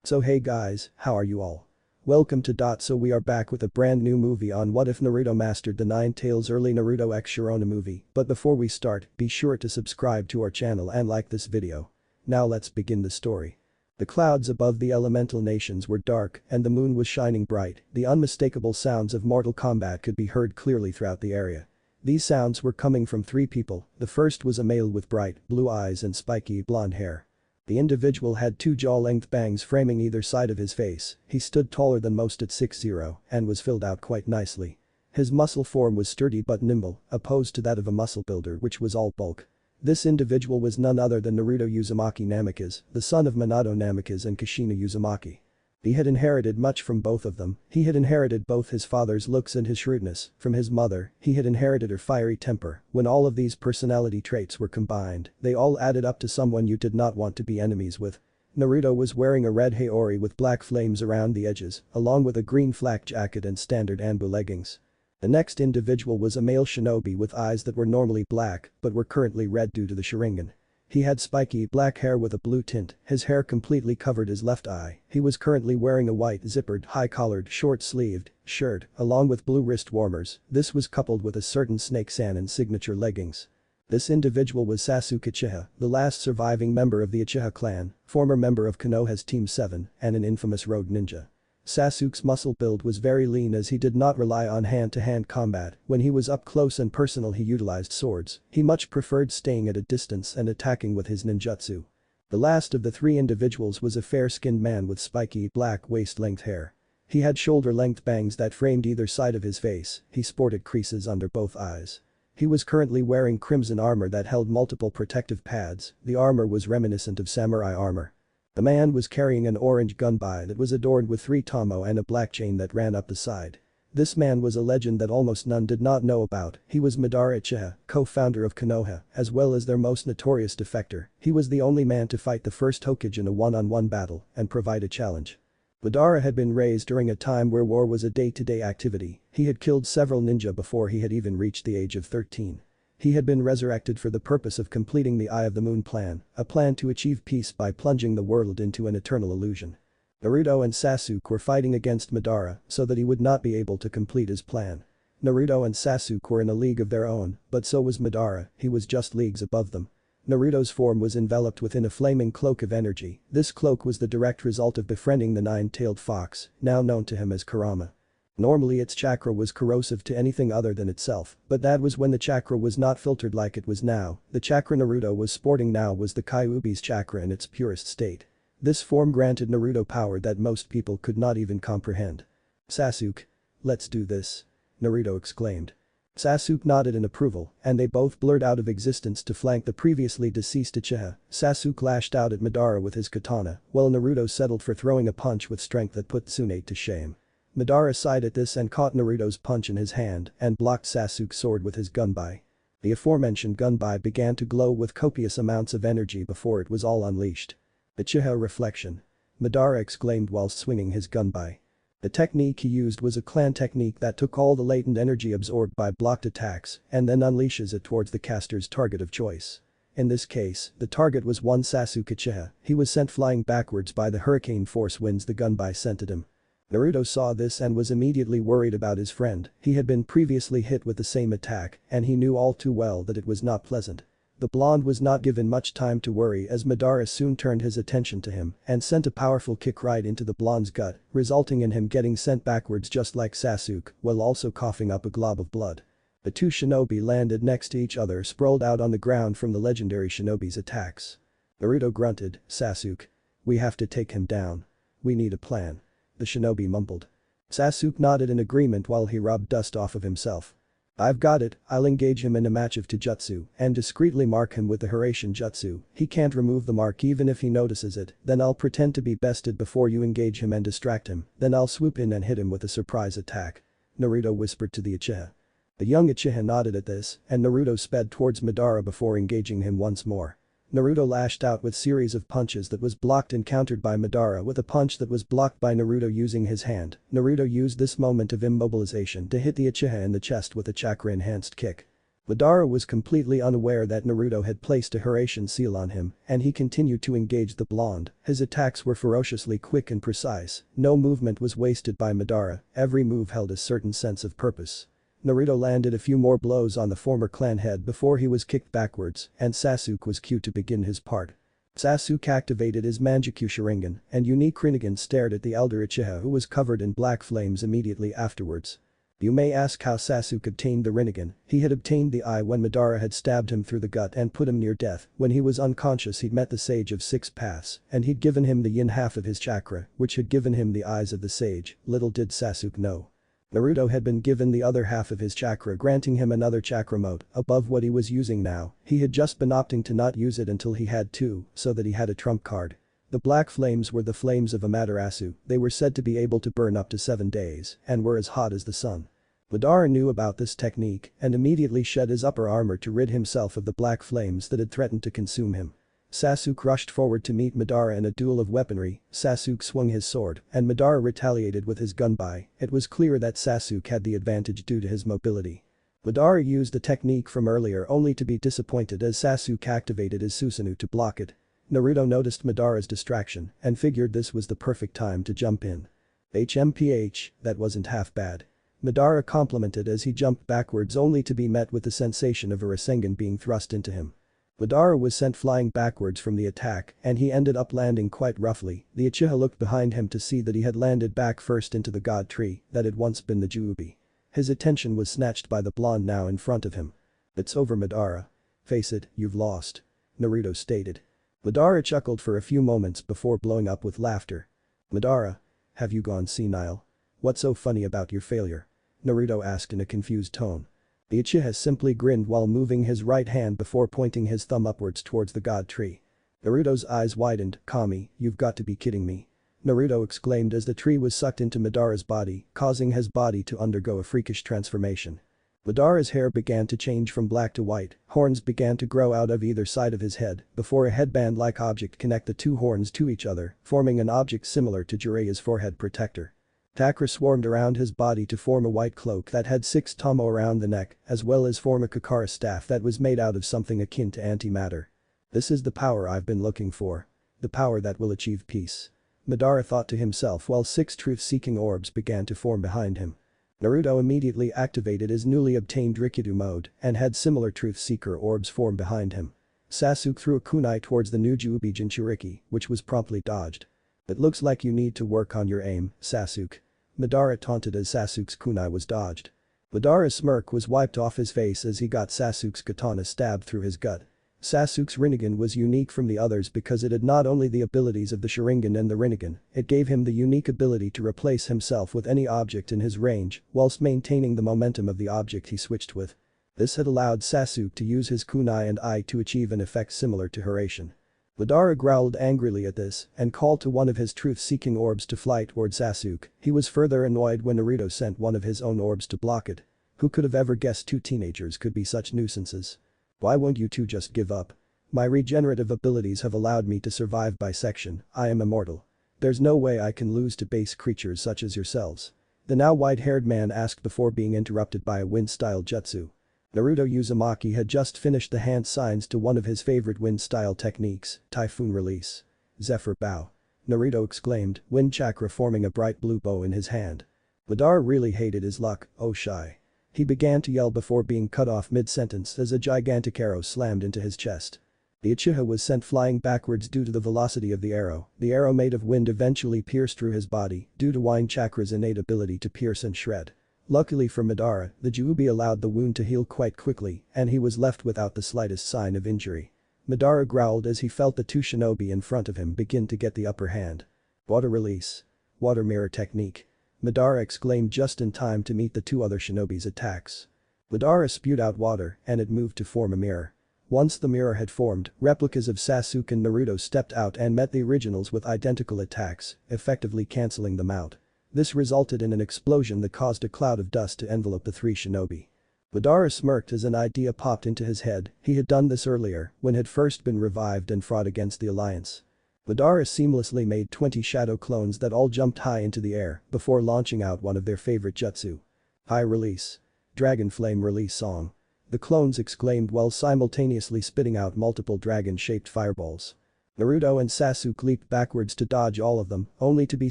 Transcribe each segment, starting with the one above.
So hey guys, how are you all? Welcome to Dot. So we are back with a brand new movie on what if Naruto mastered the 9 tails early Naruto x Shirona movie, but before we start, be sure to subscribe to our channel and like this video. Now let's begin the story. The clouds above the elemental nations were dark and the moon was shining bright, the unmistakable sounds of mortal combat could be heard clearly throughout the area. These sounds were coming from 3 people, the first was a male with bright, blue eyes and spiky blonde hair. The individual had 2 jaw-length bangs framing either side of his face, he stood taller than most at 6'0" and was filled out quite nicely. His muscle form was sturdy but nimble, opposed to that of a muscle builder which was all bulk. This individual was none other than Naruto Uzumaki Namikaze, the son of Minato Namikaze and Kushina Uzumaki. He had inherited much from both of them, he had inherited both his father's looks and his shrewdness, from his mother, he had inherited her fiery temper. When all of these personality traits were combined, they all added up to someone you did not want to be enemies with. Naruto was wearing a red haori with black flames around the edges, along with a green flak jacket and standard Anbu leggings. The next individual was a male shinobi with eyes that were normally black but were currently red due to the Sharingan. He had spiky black hair with a blue tint, his hair completely covered his left eye, he was currently wearing a white zippered high-collared short-sleeved shirt along with blue wrist warmers, this was coupled with a certain Snake Sanin signature leggings. This individual was Sasuke Uchiha, the last surviving member of the Uchiha clan, former member of Konoha's Team 7 and an infamous rogue ninja. Sasuke's muscle build was very lean as he did not rely on hand-to-hand combat, when he was up close and personal he utilized swords, he much preferred staying at a distance and attacking with his ninjutsu. The last of the 3 individuals was a fair-skinned man with spiky black waist-length hair. He had shoulder-length bangs that framed either side of his face, he sported creases under both eyes. He was currently wearing crimson armor that held multiple protective pads, the armor was reminiscent of samurai armor. The man was carrying an orange gunbai that was adorned with 3 tomo and a black chain that ran up the side. This man was a legend that almost none did not know about, he was Madara Uchiha, co-founder of Konoha, as well as their most notorious defector, he was the only man to fight the first Hokage in a one-on-one battle and provide a challenge. Madara had been raised during a time where war was a day-to-day activity, he had killed several ninja before he had even reached the age of 13. He had been resurrected for the purpose of completing the Eye of the Moon plan, a plan to achieve peace by plunging the world into an eternal illusion. Naruto and Sasuke were fighting against Madara so that he would not be able to complete his plan. Naruto and Sasuke were in a league of their own, but so was Madara, he was just leagues above them. Naruto's form was enveloped within a flaming cloak of energy, this cloak was the direct result of befriending the 9-tailed fox, now known to him as Kurama. Normally its chakra was corrosive to anything other than itself, but that was when the chakra was not filtered like it was now, the chakra Naruto was sporting now was the Kyuubi's chakra in its purest state. This form granted Naruto power that most people could not even comprehend. Sasuke. Let's do this. Naruto exclaimed. Sasuke nodded in approval, and they both blurred out of existence to flank the previously deceased Uchiha. Sasuke lashed out at Madara with his katana, while Naruto settled for throwing a punch with strength that put Tsunade to shame. Madara sighed at this and caught Naruto's punch in his hand and blocked Sasuke's sword with his gunbai. The aforementioned gunbai began to glow with copious amounts of energy before it was all unleashed. Uchiha reflection. Madara exclaimed while swinging his gunbai. The technique he used was a clan technique that took all the latent energy absorbed by blocked attacks and then unleashes it towards the caster's target of choice. In this case, the target was one Sasuke Uchiha, he was sent flying backwards by the hurricane force winds the gunbai sent at him. Naruto saw this and was immediately worried about his friend, he had been previously hit with the same attack and he knew all too well that it was not pleasant. The blonde was not given much time to worry as Madara soon turned his attention to him and sent a powerful kick right into the blonde's gut, resulting in him getting sent backwards just like Sasuke while also coughing up a glob of blood. The 2 shinobi landed next to each other sprawled out on the ground from the legendary shinobi's attacks. Naruto grunted, Sasuke. We have to take him down. We need a plan. The shinobi mumbled. Sasuke nodded in agreement while he rubbed dust off of himself. I've got it, I'll engage him in a match of Taijutsu and discreetly mark him with the Hiraishin Jutsu, he can't remove the mark even if he notices it, then I'll pretend to be bested before you engage him and distract him, then I'll swoop in and hit him with a surprise attack. Naruto whispered to the Uchiha. The young Uchiha nodded at this and Naruto sped towards Madara before engaging him once more. Naruto lashed out with series of punches that was blocked and countered by Madara with a punch that was blocked by Naruto using his hand. Naruto used this moment of immobilization to hit the Uchiha in the chest with a chakra-enhanced kick. Madara was completely unaware that Naruto had placed a Hiraishin seal on him, and he continued to engage the blonde. His attacks were ferociously quick and precise. No movement was wasted by Madara, every move held a certain sense of purpose. Naruto landed a few more blows on the former clan head before he was kicked backwards, and Sasuke was cued to begin his part. Sasuke activated his Manjutsu Sharingan, and unique Rinnegan stared at the elder Uchiha who was covered in black flames immediately afterwards. You may ask how Sasuke obtained the Rinnegan. He had obtained the eye when Madara had stabbed him through the gut and put him near death. When he was unconscious he'd met the Sage of Six Paths, and he'd given him the yin half of his chakra, which had given him the eyes of the sage. Little did Sasuke know. Naruto had been given the other half of his chakra, granting him another chakra mode above what he was using now. He had just been opting to not use it until he had to, so that he had a trump card. The black flames were the flames of Amaterasu. They were said to be able to burn up to 7 days and were as hot as the sun. Madara knew about this technique and immediately shed his upper armor to rid himself of the black flames that had threatened to consume him. Sasuke rushed forward to meet Madara in a duel of weaponry. Sasuke swung his sword and Madara retaliated with his gunbai. It was clear that Sasuke had the advantage due to his mobility. Madara used the technique from earlier only to be disappointed as Sasuke activated his Susanoo to block it. Naruto noticed Madara's distraction and figured this was the perfect time to jump in. HMPH, that wasn't half bad. Madara complimented as he jumped backwards only to be met with the sensation of a Rasengan being thrust into him. Madara was sent flying backwards from the attack and he ended up landing quite roughly. The Uchiha looked behind him to see that he had landed back first into the god tree that had once been the Juubi. His attention was snatched by the blonde now in front of him. It's over, Madara. Face it, you've lost. Naruto stated. Madara chuckled for a few moments before blowing up with laughter. Madara. Have you gone senile? What's so funny about your failure? Naruto asked in a confused tone. The Uchiha simply grinned while moving his right hand before pointing his thumb upwards towards the god tree. Naruto's eyes widened. Kami, you've got to be kidding me. Naruto exclaimed as the tree was sucked into Madara's body, causing his body to undergo a freakish transformation. Madara's hair began to change from black to white, horns began to grow out of either side of his head before a headband-like object connect the two horns to each other, forming an object similar to Jiraiya's forehead protector. Chakra swarmed around his body to form a white cloak that had 6 tomo around the neck, as well as form a Kakara staff that was made out of something akin to antimatter. This is the power I've been looking for. The power that will achieve peace. Madara thought to himself while 6 truth-seeking orbs began to form behind him. Naruto immediately activated his newly obtained Rikido mode and had similar truth-seeker orbs form behind him. Sasuke threw a kunai towards the new Juubi Jinchuriki, which was promptly dodged. It looks like you need to work on your aim, Sasuke. Madara taunted as Sasuke's kunai was dodged. Madara's smirk was wiped off his face as he got Sasuke's katana stabbed through his gut. Sasuke's Rinnegan was unique from the others because it had not only the abilities of the Sharingan and the Rinnegan, it gave him the unique ability to replace himself with any object in his range whilst maintaining the momentum of the object he switched with. This had allowed Sasuke to use his kunai and eye to achieve an effect similar to Hiraishin. Madara growled angrily at this and called to one of his truth-seeking orbs to fly toward Sasuke. He was further annoyed when Naruto sent one of his own orbs to block it. Who could have ever guessed 2 teenagers could be such nuisances? Why won't you two just give up? My regenerative abilities have allowed me to survive bisection. I am immortal. There's no way I can lose to base creatures such as yourselves. The now white-haired man asked before being interrupted by a wind-style jutsu. Naruto Uzumaki had just finished the hand signs to one of his favorite wind-style techniques, Typhoon Release. Zephyr Bow. Naruto exclaimed, wind chakra forming a bright blue bow in his hand. Madara really hated his luck, oh shy. He began to yell before being cut off mid-sentence as a gigantic arrow slammed into his chest. The Uchiha was sent flying backwards due to the velocity of the arrow. The arrow made of wind eventually pierced through his body due to Wind Chakra's innate ability to pierce and shred. Luckily for Madara, the Juubi allowed the wound to heal quite quickly and he was left without the slightest sign of injury. Madara growled as he felt the 2 shinobi in front of him begin to get the upper hand. Water Release. Water Mirror Technique. Madara exclaimed just in time to meet the 2 other shinobi's attacks. Madara spewed out water and it moved to form a mirror. Once the mirror had formed, replicas of Sasuke and Naruto stepped out and met the originals with identical attacks, effectively cancelling them out. This resulted in an explosion that caused a cloud of dust to envelop the 3 shinobi. Madara smirked as an idea popped into his head. He had done this earlier when had first been revived and fought against the alliance. Madara seamlessly made 20 shadow clones that all jumped high into the air before launching out one of their favorite jutsu. High Release. Dragon Flame Release Song. The clones exclaimed while simultaneously spitting out multiple dragon-shaped fireballs. Naruto and Sasuke leaped backwards to dodge all of them, only to be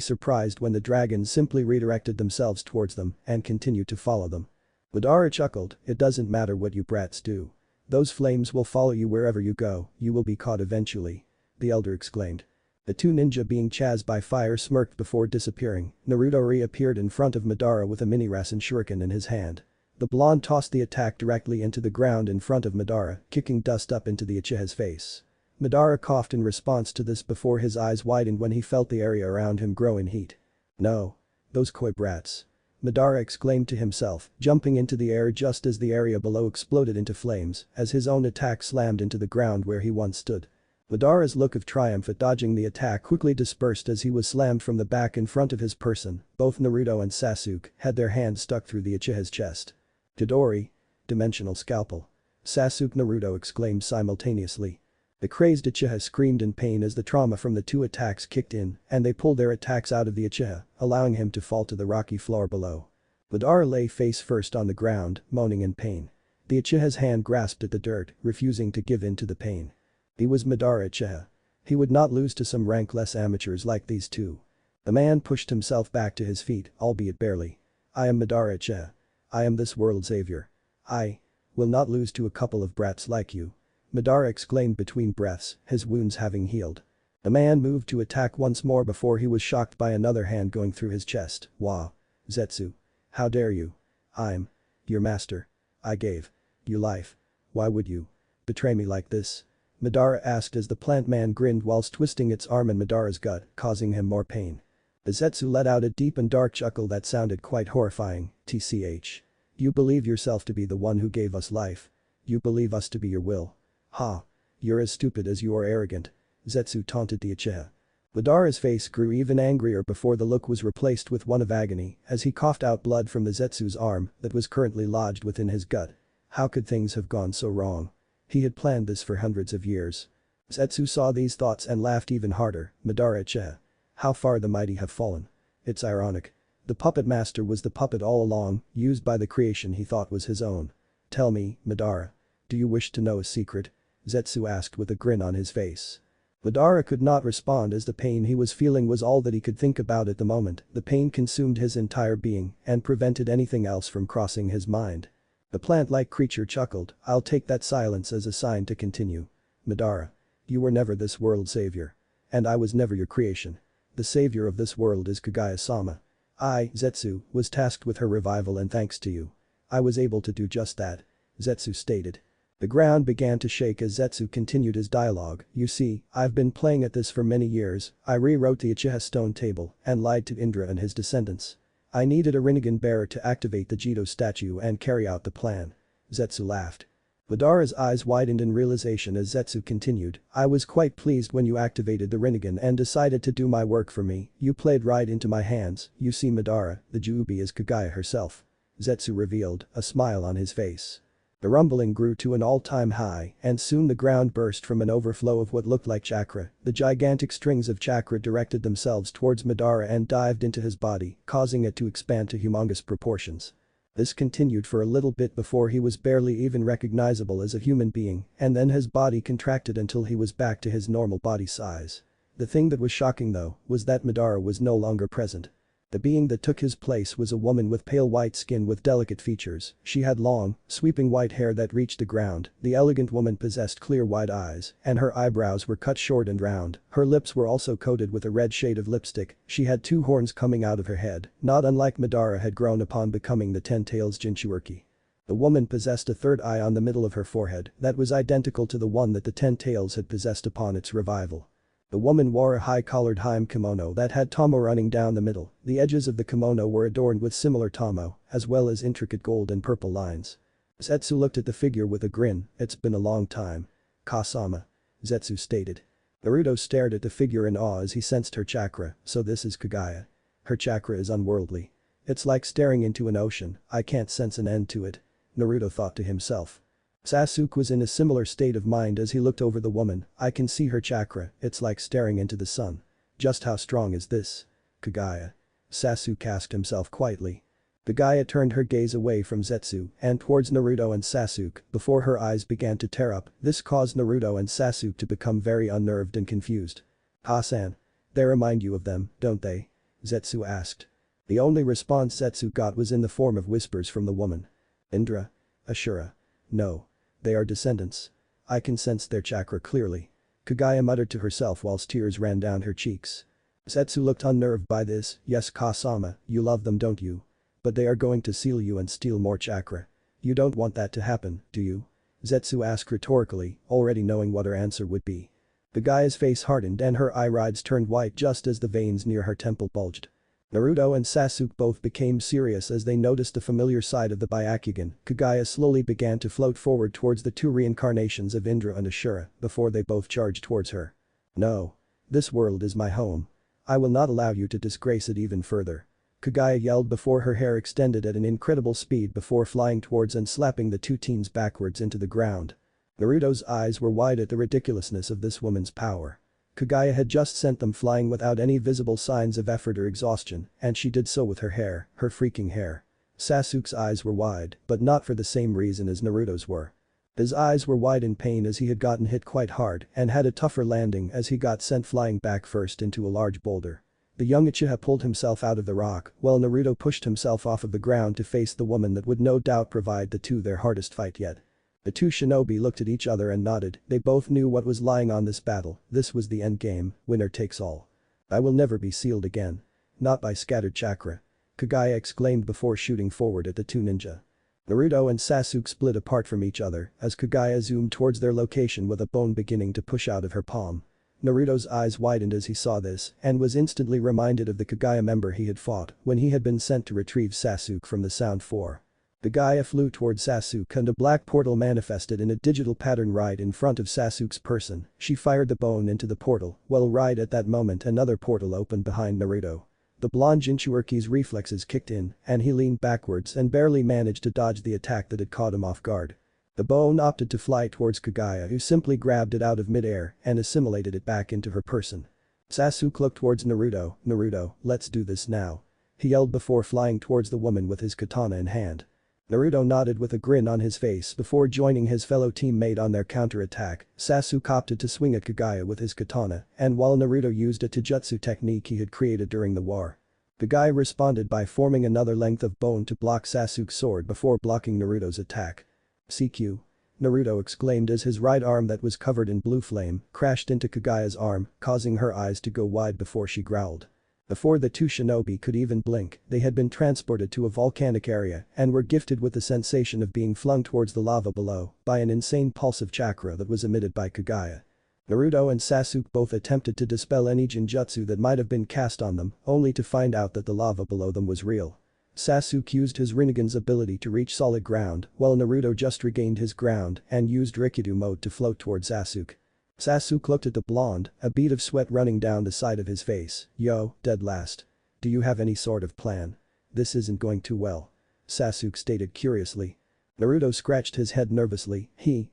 surprised when the dragons simply redirected themselves towards them and continued to follow them. Madara chuckled, "It doesn't matter what you brats do. Those flames will follow you wherever you go, you will be caught eventually," the elder exclaimed. The two ninja being chased by fire smirked before disappearing. Naruto reappeared in front of Madara with a mini Rasen shuriken in his hand. The blonde tossed the attack directly into the ground in front of Madara, kicking dust up into the Uchiha's face. Madara coughed in response to this before his eyes widened when he felt the area around him grow in heat. "No. Those koi brats." Madara exclaimed to himself, jumping into the air just as the area below exploded into flames as his own attack slammed into the ground where he once stood. Madara's look of triumph at dodging the attack quickly dispersed as he was slammed from the back in front of his person. Both Naruto and Sasuke had their hands stuck through the Uchiha's chest. "Chidori. Dimensional scalpel." Sasuke Naruto exclaimed simultaneously. The crazed Uchiha screamed in pain as the trauma from the two attacks kicked in and they pulled their attacks out of the Uchiha, allowing him to fall to the rocky floor below. Madara lay face first on the ground, moaning in pain. The Uchiha's hand grasped at the dirt, refusing to give in to the pain. He was Madara Uchiha. He would not lose to some rank-less amateurs like these two. The man pushed himself back to his feet, albeit barely. "I am Madara Uchiha. I am this world's savior. I will not lose to a couple of brats like you," Madara exclaimed between breaths, his wounds having healed. The man moved to attack once more before he was shocked by another hand going through his chest. "Wow. Zetsu. How dare you? I'm your master. I gave you life. Why would you betray me like this?" Madara asked as the plant man grinned whilst twisting its arm in Madara's gut, causing him more pain. The Zetsu let out a deep and dark chuckle that sounded quite horrifying. "Tch. You believe yourself to be the one who gave us life. You believe us to be your will. Ha. You're as stupid as you are arrogant," Zetsu taunted the Uchiha. Madara's face grew even angrier before the look was replaced with one of agony as he coughed out blood from the Zetsu's arm that was currently lodged within his gut. How could things have gone so wrong? He had planned this for hundreds of years. Zetsu saw these thoughts and laughed even harder. "Madara Uchiha. How far the mighty have fallen. It's ironic. The puppet master was the puppet all along, used by the creation he thought was his own. Tell me, Madara. Do you wish to know a secret?" Zetsu asked with a grin on his face. Madara could not respond as the pain he was feeling was all that he could think about at the moment. The pain consumed his entire being and prevented anything else from crossing his mind. The plant-like creature chuckled, "I'll take that silence as a sign to continue. Madara. You were never this world's savior. And I was never your creation. The savior of this world is Kagaya-sama. I, Zetsu, was tasked with her revival and thanks to you. I was able to do just that," Zetsu stated. The ground began to shake as Zetsu continued his dialogue. "You see, I've been playing at this for many years. I rewrote the Uchiha stone table and lied to Indra and his descendants. I needed a Rinnegan bearer to activate the Jito statue and carry out the plan." Zetsu laughed. Madara's eyes widened in realization as Zetsu continued, "I was quite pleased when you activated the Rinnegan and decided to do my work for me. You played right into my hands. You see Madara, the Juubi is Kagaya herself," Zetsu revealed, a smile on his face. The rumbling grew to an all-time high and soon the ground burst from an overflow of what looked like chakra. The gigantic strings of chakra directed themselves towards Madara and dived into his body, causing it to expand to humongous proportions. This continued for a little bit before he was barely even recognizable as a human being, and then his body contracted until he was back to his normal body size. The thing that was shocking though was that Madara was no longer present. The being that took his place was a woman with pale white skin with delicate features. She had long, sweeping white hair that reached the ground. The elegant woman possessed clear white eyes, and her eyebrows were cut short and round. Her lips were also coated with a red shade of lipstick. She had two horns coming out of her head, not unlike Madara had grown upon becoming the Ten Tails Jinchuriki. The woman possessed a third eye on the middle of her forehead that was identical to the one that the Ten Tails had possessed upon its revival. The woman wore a high-collared hime kimono that had tomo running down the middle. The edges of the kimono were adorned with similar tomo, as well as intricate gold and purple lines. Zetsu looked at the figure with a grin. "It's been a long time. Kasama," Zetsu stated. Naruto stared at the figure in awe as he sensed her chakra. "So this is Kagaya. Her chakra is unworldly. It's like staring into an ocean. I can't sense an end to it," Naruto thought to himself. Sasuke was in a similar state of mind as he looked over the woman. "I can see her chakra, it's like staring into the sun. Just how strong is this Kagaya?" Sasuke asked himself quietly. Kagaya turned her gaze away from Zetsu and towards Naruto and Sasuke before her eyes began to tear up. This caused Naruto and Sasuke to become very unnerved and confused. "Ha-san. They remind you of them, don't they?" Zetsu asked. The only response Zetsu got was in the form of whispers from the woman. "Indra? Ashura? No. They are descendants. I can sense their chakra clearly." Kagaya muttered to herself whilst tears ran down her cheeks. Zetsu looked unnerved by this. "Yes, Kasama, you love them, don't you? But they are going to seal you and steal more chakra. You don't want that to happen, do you?" Zetsu asked rhetorically, already knowing what her answer would be. Kagaya's face hardened and her irides turned white just as the veins near her temple bulged. Naruto and Sasuke both became serious as they noticed a familiar side of the Byakugan. Kagaya slowly began to float forward towards the two reincarnations of Indra and Ashura before they both charged towards her. "No. This world is my home. I will not allow you to disgrace it even further." Kagaya yelled before her hair extended at an incredible speed before flying towards and slapping the two teens backwards into the ground. Naruto's eyes were wide at the ridiculousness of this woman's power. Kagaya had just sent them flying without any visible signs of effort or exhaustion, and she did so with her hair, her freaking hair. Sasuke's eyes were wide, but not for the same reason as Naruto's were. His eyes were wide in pain as he had gotten hit quite hard and had a tougher landing as he got sent flying back first into a large boulder. The young Uchiha pulled himself out of the rock while Naruto pushed himself off of the ground to face the woman that would no doubt provide the two their hardest fight yet. The two shinobi looked at each other and nodded. They both knew what was lying on this battle. This was the end game, winner takes all. "I will never be sealed again. Not by scattered chakra," Kagaya exclaimed before shooting forward at the two ninja. Naruto and Sasuke split apart from each other as Kagaya zoomed towards their location with a bone beginning to push out of her palm. Naruto's eyes widened as he saw this and was instantly reminded of the Kagaya member he had fought when he had been sent to retrieve Sasuke from the Sound 4. Kagaya flew towards Sasuke and a black portal manifested in a digital pattern right in front of Sasuke's person. She fired the bone into the portal, while right at that moment another portal opened behind Naruto. The blonde Jinchuurki's reflexes kicked in and he leaned backwards and barely managed to dodge the attack that had caught him off guard. The bone opted to fly towards Kagaya who simply grabbed it out of midair and assimilated it back into her person. Sasuke looked towards Naruto. "Naruto, let's do this now." He yelled before flying towards the woman with his katana in hand. Naruto nodded with a grin on his face before joining his fellow teammate on their counter-attack. Sasuke opted to swing at Kagaya with his katana, and while Naruto used a taijutsu technique he had created during the war. Kagaya responded by forming another length of bone to block Sasuke's sword before blocking Naruto's attack. "CQ." Naruto exclaimed as his right arm that was covered in blue flame crashed into Kagaya's arm, causing her eyes to go wide before she growled. Before the two shinobi could even blink, they had been transported to a volcanic area and were gifted with the sensation of being flung towards the lava below by an insane pulse of chakra that was emitted by Kagaya. Naruto and Sasuke both attempted to dispel any jinjutsu that might have been cast on them, only to find out that the lava below them was real. Sasuke used his Rinnegan's ability to reach solid ground, while Naruto just regained his ground and used Rikidou mode to float towards Sasuke. Sasuke looked at the blonde, a bead of sweat running down the side of his face. "Yo, dead last. Do you have any sort of plan? This isn't going too well," Sasuke stated curiously. Naruto scratched his head nervously.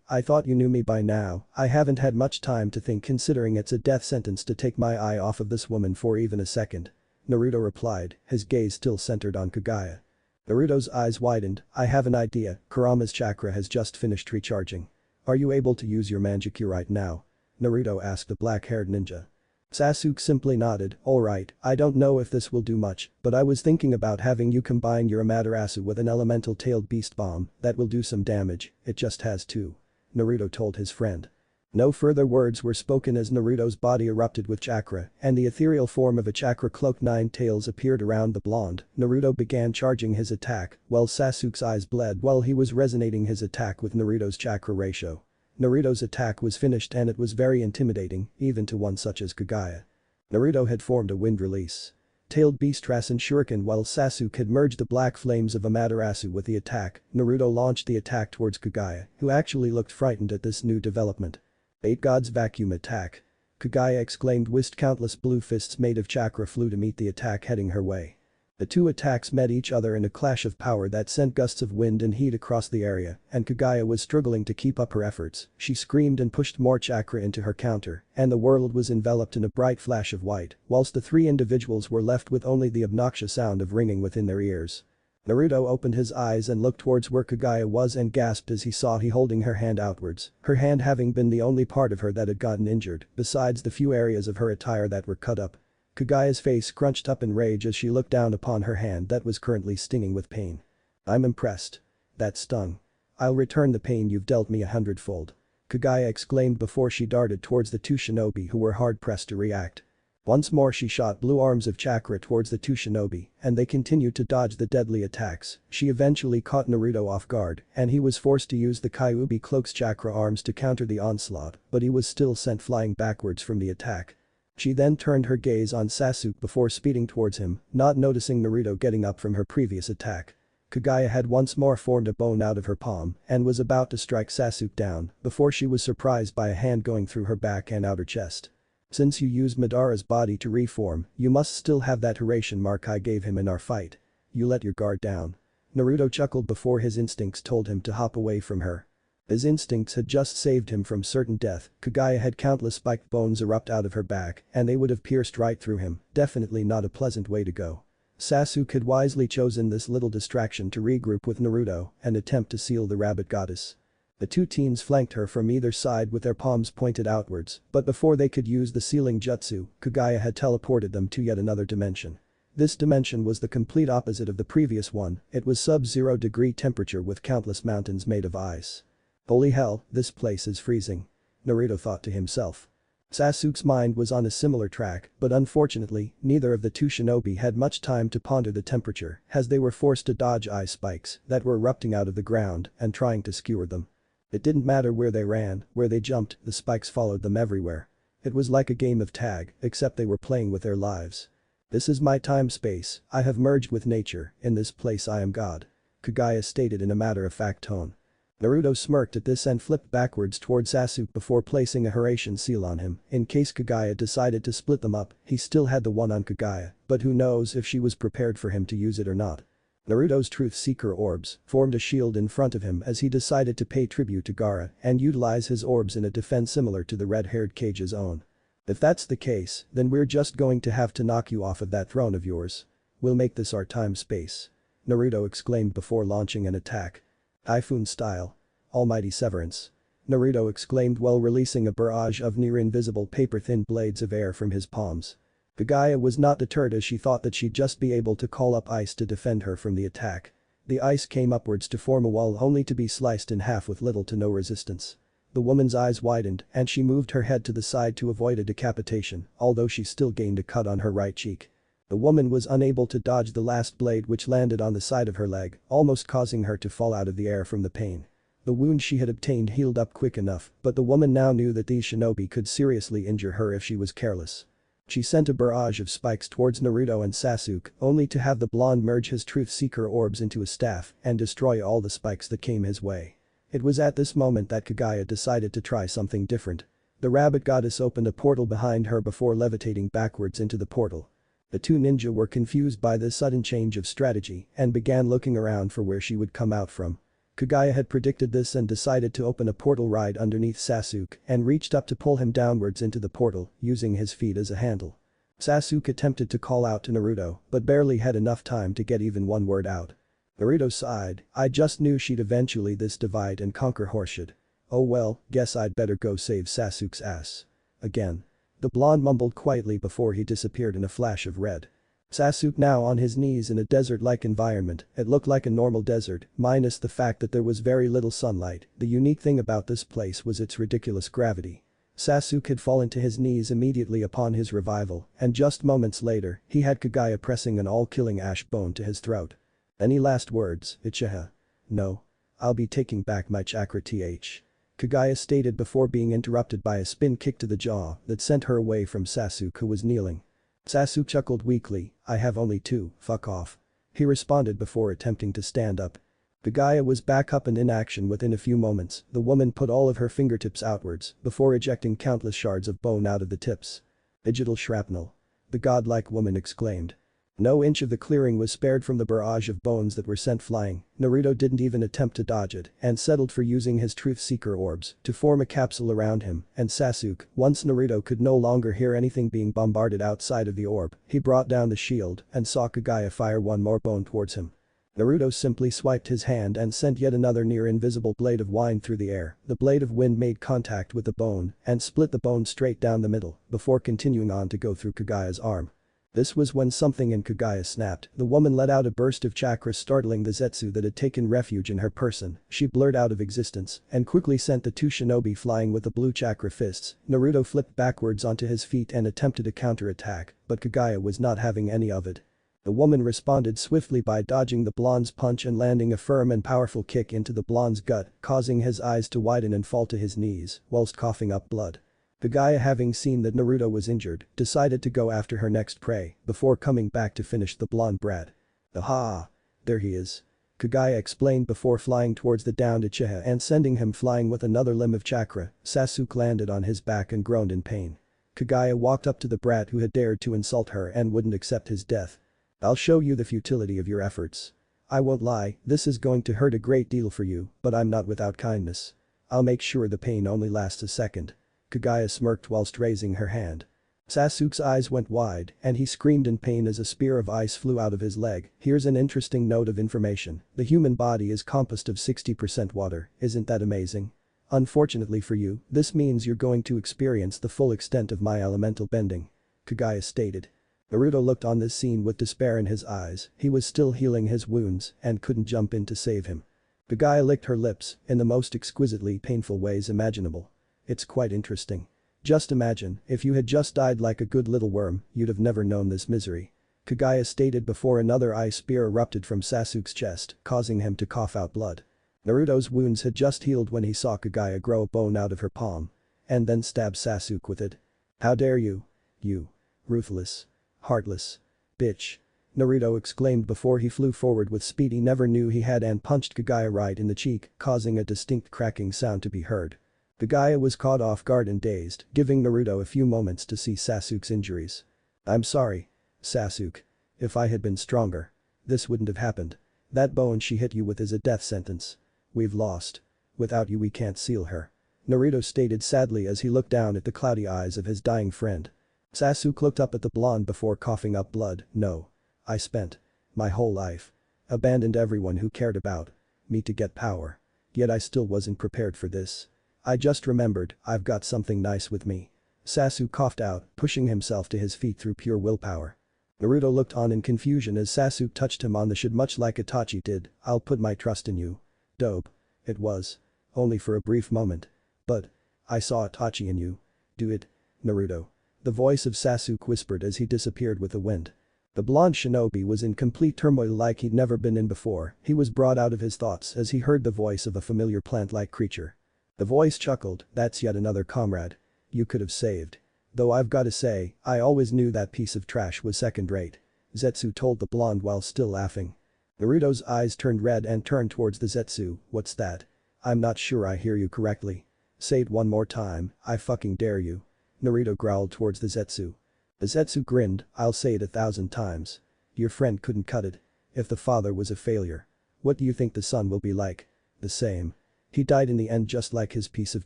I thought you knew me by now. I haven't had much time to think considering it's a death sentence to take my eye off of this woman for even a second," Naruto replied, his gaze still centered on Kagaya. Naruto's eyes widened. "I have an idea. Kurama's chakra has just finished recharging. Are you able to use your manjutsu right now?" Naruto asked the black-haired ninja. Sasuke simply nodded. "Alright, I don't know if this will do much, but I was thinking about having you combine your Amaterasu with an elemental-tailed beast bomb that will do some damage, it just has to," Naruto told his friend. No further words were spoken as Naruto's body erupted with chakra and the ethereal form of a chakra-cloaked nine tails appeared around the blonde. Naruto began charging his attack while Sasuke's eyes bled while he was resonating his attack with Naruto's chakra ratio. Naruto's attack was finished and it was very intimidating, even to one such as Kagaya. Naruto had formed a wind release. Tailed Beast Rasen Shuriken while Sasuke had merged the black flames of Amaterasu with the attack. Naruto launched the attack towards Kagaya, who actually looked frightened at this new development. Eight Gods Vacuum Attack. Kagaya exclaimed whilst countless blue fists made of chakra flew to meet the attack heading her way. The two attacks met each other in a clash of power that sent gusts of wind and heat across the area, and Kagaya was struggling to keep up her efforts. She screamed and pushed more chakra into her counter, and the world was enveloped in a bright flash of white, whilst the three individuals were left with only the obnoxious sound of ringing within their ears. Naruto opened his eyes and looked towards where Kagaya was and gasped as he saw he holding her hand outwards, her hand having been the only part of her that had gotten injured, besides the few areas of her attire that were cut up. Kagaya's face crunched up in rage as she looked down upon her hand that was currently stinging with pain. I'm impressed. That stung. I'll return the pain you've dealt me 100-fold. Kagaya exclaimed before she darted towards the two shinobi who were hard-pressed to react. Once more she shot blue arms of chakra towards the two shinobi, and they continued to dodge the deadly attacks. She eventually caught Naruto off guard, and he was forced to use the Kyuubi cloak's chakra arms to counter the onslaught, but he was still sent flying backwards from the attack. She then turned her gaze on Sasuke before speeding towards him, not noticing Naruto getting up from her previous attack. Kagaya had once more formed a bone out of her palm and was about to strike Sasuke down before she was surprised by a hand going through her back and outer chest. Since you used Madara's body to reform, you must still have that Hiraishin mark I gave him in our fight. You let your guard down. Naruto chuckled before his instincts told him to hop away from her. His instincts had just saved him from certain death. Kagaya had countless spiked bones erupt out of her back and they would have pierced right through him, definitely not a pleasant way to go. Sasuke had wisely chosen this little distraction to regroup with Naruto and attempt to seal the rabbit goddess. The two teens flanked her from either side with their palms pointed outwards, but before they could use the sealing jutsu, Kagaya had teleported them to yet another dimension. This dimension was the complete opposite of the previous one, it was sub-zero degree temperature with countless mountains made of ice. Holy hell, this place is freezing. Naruto thought to himself. Sasuke's mind was on a similar track, but unfortunately, neither of the two shinobi had much time to ponder the temperature as they were forced to dodge ice spikes that were erupting out of the ground and trying to skewer them. It didn't matter where they ran, where they jumped, the spikes followed them everywhere. It was like a game of tag, except they were playing with their lives. This is my time-space, I have merged with nature, in this place I am God. Kagaya stated in a matter-of-fact tone. Naruto smirked at this and flipped backwards toward Sasuke before placing a Hiraishin seal on him. In case Kagaya decided to split them up, he still had the one on Kagaya, but who knows if she was prepared for him to use it or not. Naruto's Truth Seeker orbs formed a shield in front of him as he decided to pay tribute to Gaara and utilize his orbs in a defense similar to the red-haired Kage's own. If that's the case, then we're just going to have to knock you off of that throne of yours. We'll make this our time-space. Naruto exclaimed before launching an attack. Typhoon style. Almighty Severance. Naruto exclaimed while releasing a barrage of near-invisible paper-thin blades of air from his palms. Kagaya was not deterred as she thought that she'd just be able to call up ice to defend her from the attack. The ice came upwards to form a wall only to be sliced in half with little to no resistance. The woman's eyes widened and she moved her head to the side to avoid a decapitation, although she still gained a cut on her right cheek. The woman was unable to dodge the last blade which landed on the side of her leg, almost causing her to fall out of the air from the pain. The wound she had obtained healed up quick enough, but the woman now knew that these shinobi could seriously injure her if she was careless. She sent a barrage of spikes towards Naruto and Sasuke, only to have the blonde merge his Truth Seeker orbs into a staff and destroy all the spikes that came his way. It was at this moment that Kagaya decided to try something different. The rabbit goddess opened a portal behind her before levitating backwards into the portal. The two ninja were confused by this sudden change of strategy and began looking around for where she would come out from. Kagaya had predicted this and decided to open a portal right underneath Sasuke and reached up to pull him downwards into the portal, using his feet as a handle. Sasuke attempted to call out to Naruto, but barely had enough time to get even one word out. Naruto sighed, I just knew she'd eventually this divide and conquer horseshit. Oh well, guess I'd better go save Sasuke's ass. Again. The blonde mumbled quietly before he disappeared in a flash of red. Sasuke now on his knees in a desert-like environment, it looked like a normal desert, minus the fact that there was very little sunlight. The unique thing about this place was its ridiculous gravity. Sasuke had fallen to his knees immediately upon his revival, and just moments later, he had Kagaya pressing an all-killing ash bone to his throat. Any last words, Uchiha? No. I'll be taking back my chakra th. Kagaya stated before being interrupted by a spin kick to the jaw that sent her away from Sasuke who was kneeling. Sasuke chuckled weakly, I have only two, fuck off. He responded before attempting to stand up. Kagaya was back up and in action within a few moments, the woman put all of her fingertips outwards before ejecting countless shards of bone out of the tips. Digital shrapnel. The godlike woman exclaimed. No inch of the clearing was spared from the barrage of bones that were sent flying. Naruto didn't even attempt to dodge it and settled for using his Truth Seeker orbs to form a capsule around him, and Sasuke, once Naruto could no longer hear anything being bombarded outside of the orb, he brought down the shield and saw Kagaya fire one more bone towards him. Naruto simply swiped his hand and sent yet another near-invisible blade of wind through the air. The blade of wind made contact with the bone and split the bone straight down the middle before continuing on to go through Kagaya's arm. This was when something in Kagaya snapped. The woman let out a burst of chakra startling the Zetsu that had taken refuge in her person. She blurred out of existence and quickly sent the two shinobi flying with the blue chakra fists. Naruto flipped backwards onto his feet and attempted to counterattack, but Kagaya was not having any of it. The woman responded swiftly by dodging the blonde's punch and landing a firm and powerful kick into the blonde's gut, causing his eyes to widen and fall to his knees, whilst coughing up blood. Kagaya, having seen that Naruto was injured, decided to go after her next prey before coming back to finish the blonde brat. Aha! There he is. Kagaya explained before flying towards the downed Uchiha and sending him flying with another limb of chakra. Sasuke landed on his back and groaned in pain. Kagaya walked up to the brat who had dared to insult her and wouldn't accept his death. I'll show you the futility of your efforts. I won't lie, this is going to hurt a great deal for you, but I'm not without kindness. I'll make sure the pain only lasts a second. Kagaya smirked whilst raising her hand. Sasuke's eyes went wide and he screamed in pain as a spear of ice flew out of his leg. Here's an interesting note of information. The human body is composed of 60% water, isn't that amazing? Unfortunately for you, this means you're going to experience the full extent of my elemental bending. Kagaya stated. Naruto looked on this scene with despair in his eyes. He was still healing his wounds and couldn't jump in to save him. Kagaya licked her lips in the most exquisitely painful ways imaginable. It's quite interesting. Just imagine, if you had just died like a good little worm, you'd have never known this misery. Kagaya stated before another ice spear erupted from Sasuke's chest, causing him to cough out blood. Naruto's wounds had just healed when he saw Kagaya grow a bone out of her palm. And then stab Sasuke with it. How dare you? You. Ruthless. Heartless. Bitch. Naruto exclaimed before he flew forward with speed he never knew he had and punched Kagaya right in the cheek, causing a distinct cracking sound to be heard. Kagaya was caught off guard and dazed, giving Naruto a few moments to see Sasuke's injuries. I'm sorry. Sasuke. If I had been stronger. This wouldn't have happened. That bone she hit you with is a death sentence. We've lost. Without you we can't seal her. Naruto stated sadly as he looked down at the cloudy eyes of his dying friend. Sasuke looked up at the blonde before coughing up blood. No. I spent my whole life. Abandoned everyone who cared about me to get power. Yet I still wasn't prepared for this. I just remembered, I've got something nice with me. Sasuke coughed out, pushing himself to his feet through pure willpower. Naruto looked on in confusion as Sasuke touched him on the shin much like Itachi did. I'll put my trust in you. Dope. It was. Only for a brief moment. But I saw Itachi in you. Do it, Naruto. The voice of Sasuke whispered as he disappeared with the wind. The blonde shinobi was in complete turmoil like he'd never been in before. He was brought out of his thoughts as he heard the voice of a familiar plant-like creature. The voice chuckled, that's yet another comrade. You could have saved. Though I've gotta say, I always knew that piece of trash was second-rate. Zetsu told the blonde while still laughing. Naruto's eyes turned red and turned towards the Zetsu. What's that? I'm not sure I hear you correctly. Say it one more time, I fucking dare you. Naruto growled towards the Zetsu. The Zetsu grinned, I'll say it 1,000 times. Your friend couldn't cut it. If the father was a failure. What do you think the son will be like? The same. He died in the end just like his piece of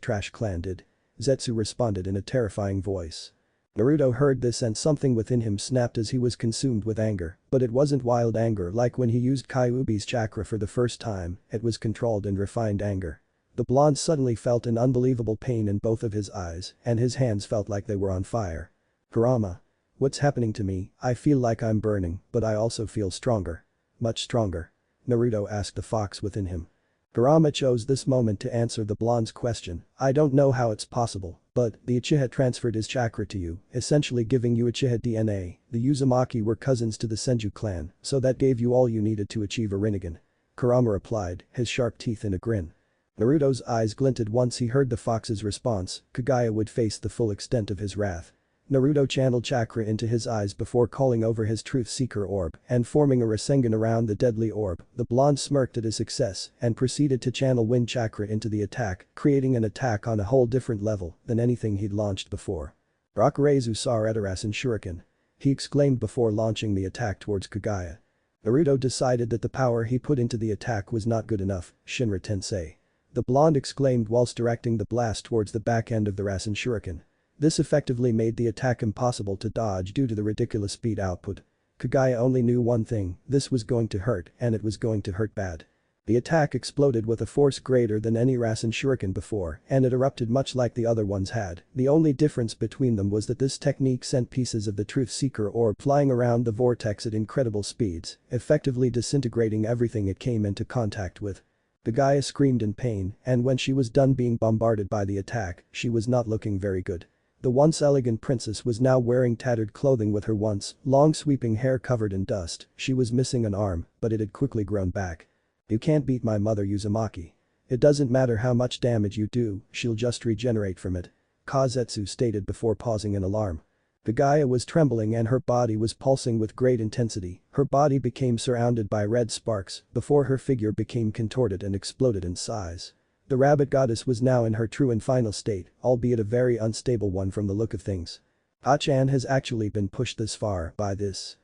trash clan did. Zetsu responded in a terrifying voice. Naruto heard this and something within him snapped as he was consumed with anger, but it wasn't wild anger like when he used Kyuubi's chakra for the first time, it was controlled and refined anger. The blonde suddenly felt an unbelievable pain in both of his eyes and his hands felt like they were on fire. Kurama. What's happening to me? I feel like I'm burning, but I also feel stronger. Much stronger. Naruto asked the fox within him. Kurama chose this moment to answer the blonde's question. I don't know how it's possible, but the Uchiha transferred his chakra to you, essentially giving you Uchiha DNA. The Uzumaki were cousins to the Senju clan, so that gave you all you needed to achieve a Rinnegan. Kurama replied, his sharp teeth in a grin. Naruto's eyes glinted once he heard the fox's response. Kagaya would face the full extent of his wrath. Naruto channeled chakra into his eyes before calling over his Truth Seeker orb and forming a Rasengan around the deadly orb. The blonde smirked at his success and proceeded to channel wind chakra into the attack, creating an attack on a whole different level than anything he'd launched before. Rakureizu Saretarasen Shuriken. He exclaimed before launching the attack towards Kagaya. Naruto decided that the power he put into the attack was not good enough, Shinra Tensei. The blonde exclaimed whilst directing the blast towards the back end of the Rasen Shuriken. This effectively made the attack impossible to dodge due to the ridiculous speed output. Kagaya only knew one thing, this was going to hurt and it was going to hurt bad. The attack exploded with a force greater than any Rasen shuriken before and it erupted much like the other ones had. The only difference between them was that this technique sent pieces of the Truth Seeker orb flying around the vortex at incredible speeds, effectively disintegrating everything it came into contact with. Kagaya screamed in pain and when she was done being bombarded by the attack, she was not looking very good. The once elegant princess was now wearing tattered clothing with her once long sweeping hair covered in dust. She was missing an arm, but it had quickly grown back. "You can't beat my mother, Uzumaki. It doesn't matter how much damage you do, she'll just regenerate from it," Kazetsu stated before pausing in alarm. Kagaya was trembling and her body was pulsing with great intensity. Her body became surrounded by red sparks before her figure became contorted and exploded in size. The rabbit goddess was now in her true and final state, albeit a very unstable one from the look of things. "Achan has actually been pushed this far by this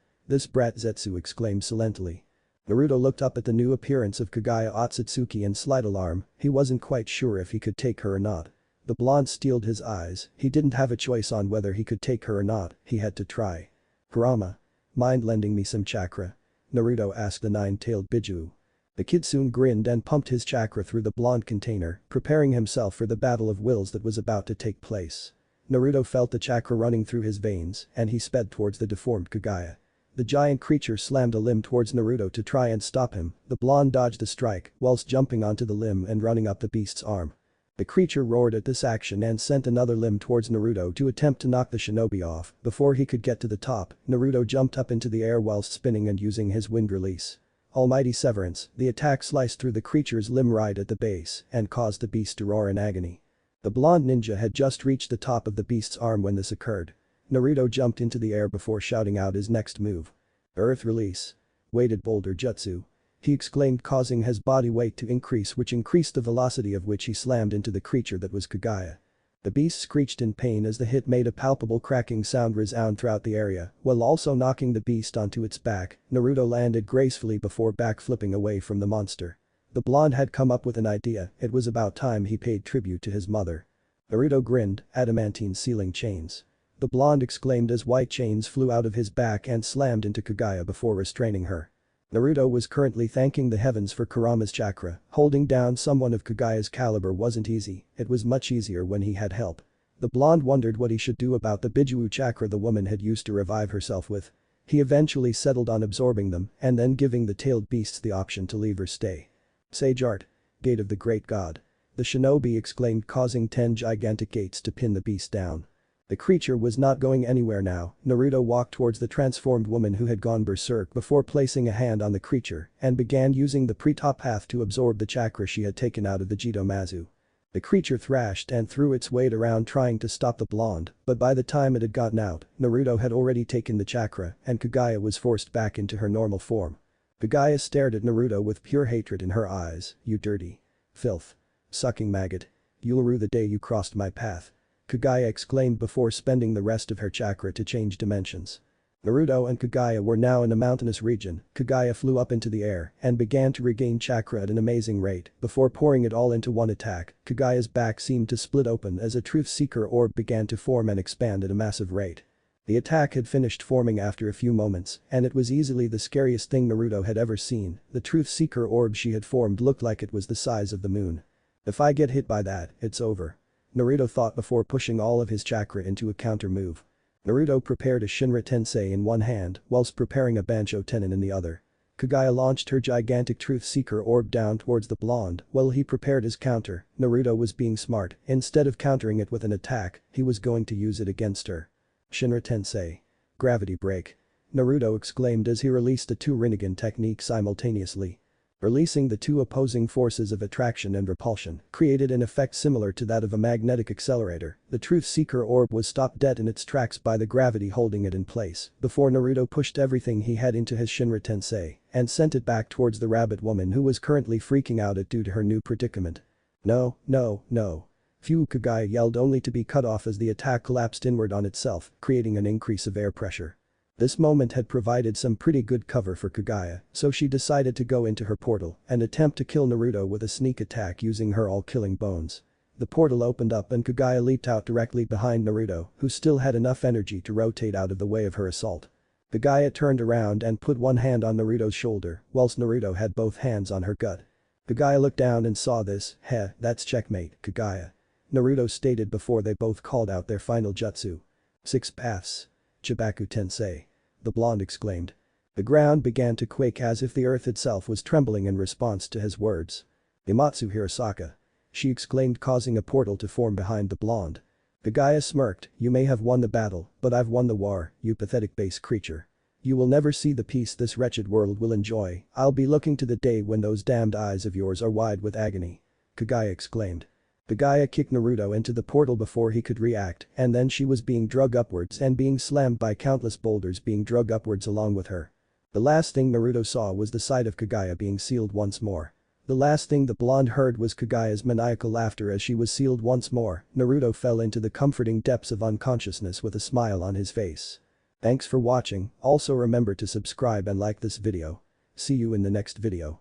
brat," Zetsu exclaimed silently. Naruto looked up at the new appearance of Kagaya Otsutsuki in slight alarm, he wasn't quite sure if he could take her or not. The blonde steeled his eyes, he didn't have a choice on whether he could take her or not, he had to try. "Kurama, mind lending me some chakra?" Naruto asked the nine-tailed Biju. The kid soon grinned and pumped his chakra through the blonde container, preparing himself for the battle of wills that was about to take place. Naruto felt the chakra running through his veins and he sped towards the deformed Kagaya. The giant creature slammed a limb towards Naruto to try and stop him, the blonde dodged the strike whilst jumping onto the limb and running up the beast's arm. The creature roared at this action and sent another limb towards Naruto to attempt to knock the shinobi off. Before he could get to the top, Naruto jumped up into the air whilst spinning and using his wind release. Almighty Severance, the attack sliced through the creature's limb right at the base and caused the beast to roar in agony. The blonde ninja had just reached the top of the beast's arm when this occurred. Naruto jumped into the air before shouting out his next move. "Earth Release. Weighted Boulder Jutsu," he exclaimed, causing his body weight to increase, which increased the velocity of which he slammed into the creature that was Kagaya. The beast screeched in pain as the hit made a palpable cracking sound resound throughout the area, while also knocking the beast onto its back. Naruto landed gracefully before backflipping away from the monster. The blonde had come up with an idea, it was about time he paid tribute to his mother. Naruto grinned, adamantine sealing chains. The blonde exclaimed as white chains flew out of his back and slammed into Kagaya before restraining her. Naruto was currently thanking the heavens for Kurama's chakra, holding down someone of Kagaya's caliber wasn't easy, it was much easier when he had help. The blonde wondered what he should do about the Bijuu chakra the woman had used to revive herself with. He eventually settled on absorbing them and then giving the tailed beasts the option to leave or stay. "Sage Art. Gate of the Great God," the shinobi exclaimed, causing 10 gigantic gates to pin the beast down. The creature was not going anywhere now. Naruto walked towards the transformed woman who had gone berserk before placing a hand on the creature and began using the pre-top path to absorb the chakra she had taken out of the Jitomazu. The creature thrashed and threw its weight around trying to stop the blonde, but by the time it had gotten out, Naruto had already taken the chakra and Kagaya was forced back into her normal form. Kagaya stared at Naruto with pure hatred in her eyes. "You dirty filth sucking maggot. You'll rue the day you crossed my path," Kagaya exclaimed before spending the rest of her chakra to change dimensions. Naruto and Kagaya were now in a mountainous region. Kagaya flew up into the air and began to regain chakra at an amazing rate before pouring it all into one attack. Kagaya's back seemed to split open as a Truth Seeker orb began to form and expand at a massive rate. The attack had finished forming after a few moments and it was easily the scariest thing Naruto had ever seen. The Truth Seeker orb she had formed looked like it was the size of the moon. "If I get hit by that, it's over," Naruto thought before pushing all of his chakra into a counter move. Naruto prepared a Shinra Tensei in one hand whilst preparing a Bancho Tenin in the other. Kagaya launched her gigantic Truth Seeker orb down towards the blonde while he prepared his counter. Naruto was being smart, instead of countering it with an attack, he was going to use it against her. "Shinra Tensei. Gravity Break," Naruto exclaimed as he released the 2 Rinnegan techniques simultaneously. Releasing the 2 opposing forces of attraction and repulsion created an effect similar to that of a magnetic accelerator. The Truth Seeker orb was stopped dead in its tracks by the gravity holding it in place before Naruto pushed everything he had into his Shinra Tensei and sent it back towards the rabbit woman who was currently freaking out due to her new predicament. "No, no, no." Phew, Kagaya yelled only to be cut off as the attack collapsed inward on itself, creating an increase of air pressure. This moment had provided some pretty good cover for Kagaya, so she decided to go into her portal and attempt to kill Naruto with a sneak attack using her all-killing bones. The portal opened up and Kagaya leaped out directly behind Naruto, who still had enough energy to rotate out of the way of her assault. Kagaya turned around and put one hand on Naruto's shoulder, whilst Naruto had both hands on her gut. Kagaya looked down and saw this, heh, that's checkmate, Kagaya. Naruto stated before they both called out their final jutsu. 6 paths. Chibaku Tensei. The blonde exclaimed. The ground began to quake as if the earth itself was trembling in response to his words. Imatsu Hirosaka. She exclaimed, causing a portal to form behind the blonde. Kagaya smirked, you may have won the battle, but I've won the war, you pathetic base creature. You will never see the peace this wretched world will enjoy, I'll be looking to the day when those damned eyes of yours are wide with agony. Kagaya exclaimed. Kagaya kicked Naruto into the portal before he could react, and then she was being dragged upwards and being slammed by countless boulders being dragged upwards along with her. The last thing Naruto saw was the sight of Kagaya being sealed once more. The last thing the blonde heard was Kagaya's maniacal laughter as she was sealed once more. Naruto fell into the comforting depths of unconsciousness with a smile on his face. Thanks for watching, also remember to subscribe and like this video. See you in the next video.